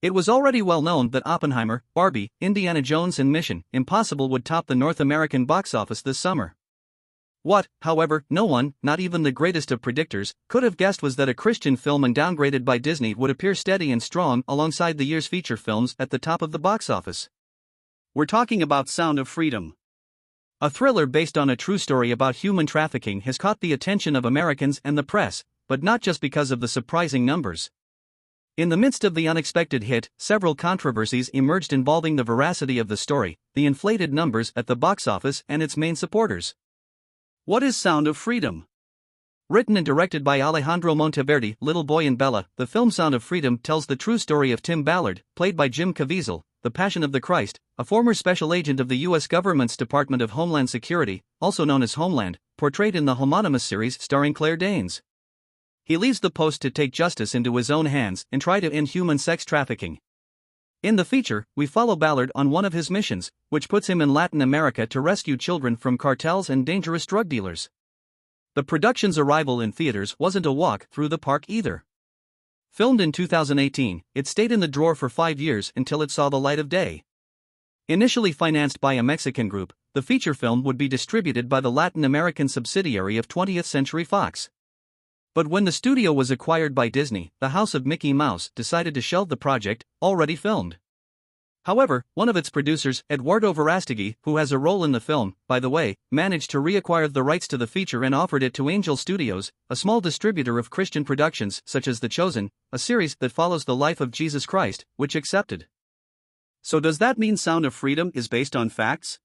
It was already well known that Oppenheimer, Barbie, Indiana Jones and Mission Impossible would top the North American box office this summer. What, however, no one, not even the greatest of predictors, could have guessed was that a Christian film and downgraded by Disney would appear steady and strong alongside the year's feature films at the top of the box office. We're talking about Sound of Freedom. A thriller based on a true story about human trafficking has caught the attention of Americans and the press, but not just because of the surprising numbers. In the midst of the unexpected hit, several controversies emerged involving the veracity of the story, the inflated numbers at the box office, and its main supporters. What is Sound of Freedom? Written and directed by Alejandro Monteverdi, Little Boy and Bella, the film Sound of Freedom tells the true story of Tim Ballard, played by Jim Caviezel, the Passion of the Christ, a former special agent of the U.S. government's Department of Homeland Security, also known as Homeland, portrayed in the homonymous series starring Claire Danes. He leaves the post to take justice into his own hands and try to end human sex trafficking. In the feature, we follow Ballard on one of his missions, which puts him in Latin America to rescue children from cartels and dangerous drug dealers. The production's arrival in theaters wasn't a walk through the park either. Filmed in 2018, it stayed in the drawer for 5 years until it saw the light of day. Initially financed by a Mexican group, the feature film would be distributed by the Latin American subsidiary of 20th Century Fox. But when the studio was acquired by Disney, the House of Mickey Mouse decided to shelve the project, already filmed. However, one of its producers, Eduardo Veracity, who has a role in the film, by the way, managed to reacquire the rights to the feature and offered it to Angel Studios, a small distributor of Christian productions such as The Chosen, a series that follows the life of Jesus Christ, which accepted. So does that mean Sound of Freedom is based on facts?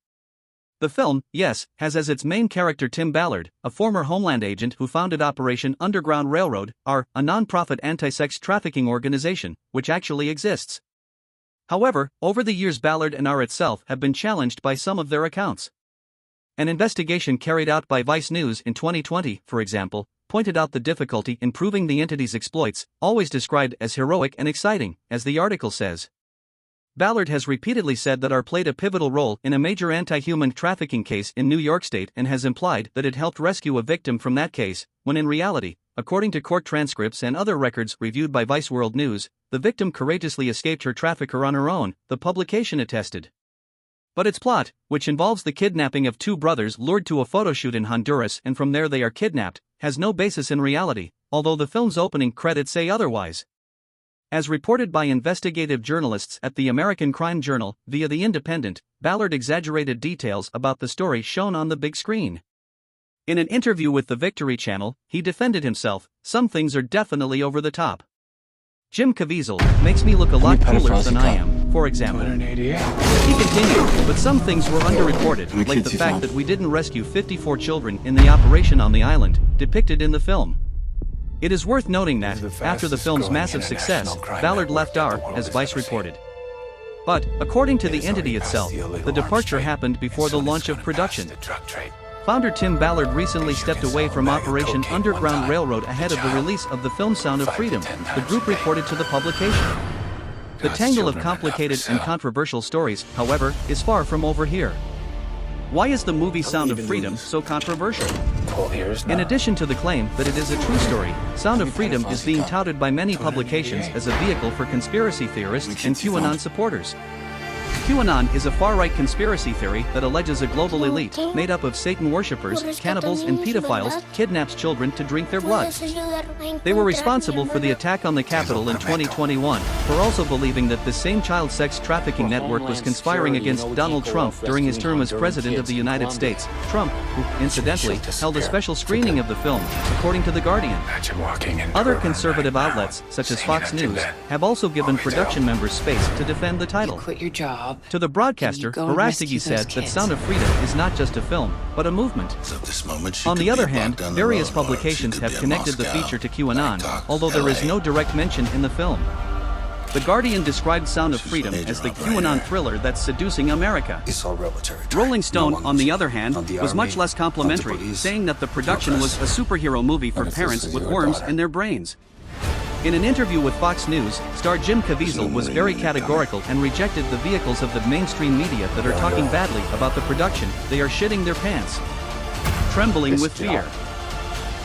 The film, yes, has as its main character Tim Ballard, a former Homeland agent who founded Operation Underground Railroad, a non-profit anti-sex trafficking organization, which actually exists. However, over the years Ballard and R itself have been challenged by some of their accounts. An investigation carried out by Vice News in 2020, for example, pointed out the difficulty in proving the entity's exploits, always described as heroic and exciting, as the article says. Ballard has repeatedly said that R played a pivotal role in a major anti-human trafficking case in New York State and has implied that it helped rescue a victim from that case, when in reality, according to court transcripts and other records reviewed by Vice World News, the victim courageously escaped her trafficker on her own, the publication attested. But its plot, which involves the kidnapping of two brothers lured to a photoshoot in Honduras and from there they are kidnapped, has no basis in reality, although the film's opening credits say otherwise. As reported by investigative journalists at the American Crime Journal, via The Independent, Ballard exaggerated details about the story shown on the big screen. In an interview with the Victory Channel, he defended himself, "Some things are definitely over the top. Jim Caviezel makes me look a lot cooler than I am, for example." He continued, "But some things were underreported, like the fact that we didn't rescue 54 children in the operation on the island, depicted in the film." It is worth noting that, after the film's massive success, Ballard left R, as Vice reported. But, according to the entity itself, the departure happened before the launch of production. Founder Tim Ballard recently stepped away from Operation Underground Railroad ahead of the release of the film Sound of Freedom, the group reported to the publication. The tangle of complicated and controversial stories, however, is far from over here. Why is the movie Sound of Freedom so controversial? In addition to the claim that it is a true story, Sound of Freedom is being touted by many publications as a vehicle for conspiracy theorists and QAnon supporters. QAnon is a far-right conspiracy theory that alleges a global elite, made up of Satan worshippers, cannibals and pedophiles, kidnaps children to drink their blood. They were responsible for the attack on the Capitol in 2021, for also believing that this same child sex trafficking network was conspiring against Donald Trump during his term as President of the United States. Trump, who, incidentally, held a special screening of the film, according to The Guardian. Other conservative outlets, such as Fox News, have also given production members space to defend the title. Quit your job. To the broadcaster, Veracity said that Sound of Freedom is not just a film, but a movement. On the other hand, various publications have connected the feature to QAnon, although there is no direct mention in the film. The Guardian described Sound of Freedom as the QAnon thriller that's seducing America. Rolling Stone, on the other hand, was much less complimentary, saying that the production was a superhero movie for parents with worms in their brains. In an interview with Fox News, star Jim Caviezel was very categorical and rejected the vehicles of the mainstream media that are talking badly about the production. They are shitting their pants. Trembling with fear.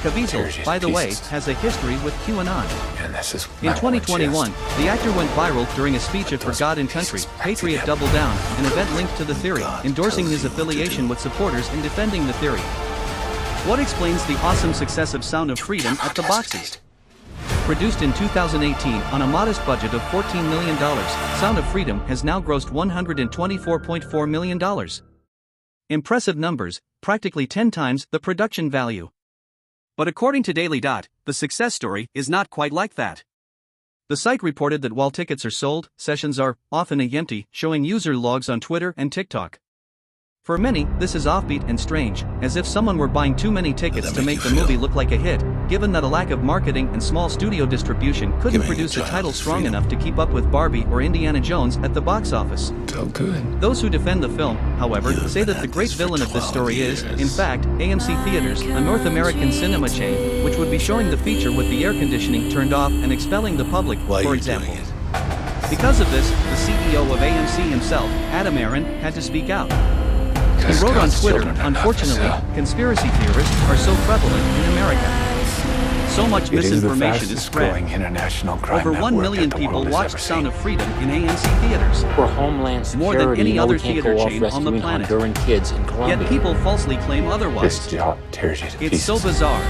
Caviezel, by the way, has a history with QAnon. And this is In 2021, the actor went viral during a speech at For God and Country, Patriot Double Down, an event linked to the theory, endorsing his affiliation with supporters and defending the theory. What explains the awesome success of Sound of Freedom at the boxes? Produced in 2018 on a modest budget of $14 million, Sound of Freedom has now grossed $124.4 million. Impressive numbers, practically 10 times the production value. But according to Daily Dot, the success story is not quite like that. The site reported that while tickets are sold, sessions are often empty, showing user logs on Twitter and TikTok. For many, this is offbeat and strange, as if someone were buying too many tickets to make the movie look like a hit, given that a lack of marketing and small studio distribution couldn't produce a title strong enough to keep up with Barbie or Indiana Jones at the box office. Felt good. Those who defend the film, however, say that the great villain of this story is, in fact, AMC Theaters, a North American cinema chain, which would be showing the feature with the air conditioning turned off and expelling the public, for example. Because of this, the CEO of AMC himself, Adam Aaron, had to speak out. He wrote on Twitter, "Unfortunately, conspiracy theorists are so prevalent in America. So much misinformation is spread. Over 1 million people watched Sound of Freedom in AMC theaters. We're Homeland Security, more than any other we can't theater go off chain on the rescuing planet. Honduran kids in Colombia. Yet people falsely claim otherwise. This job tears you to pieces. It's so bizarre.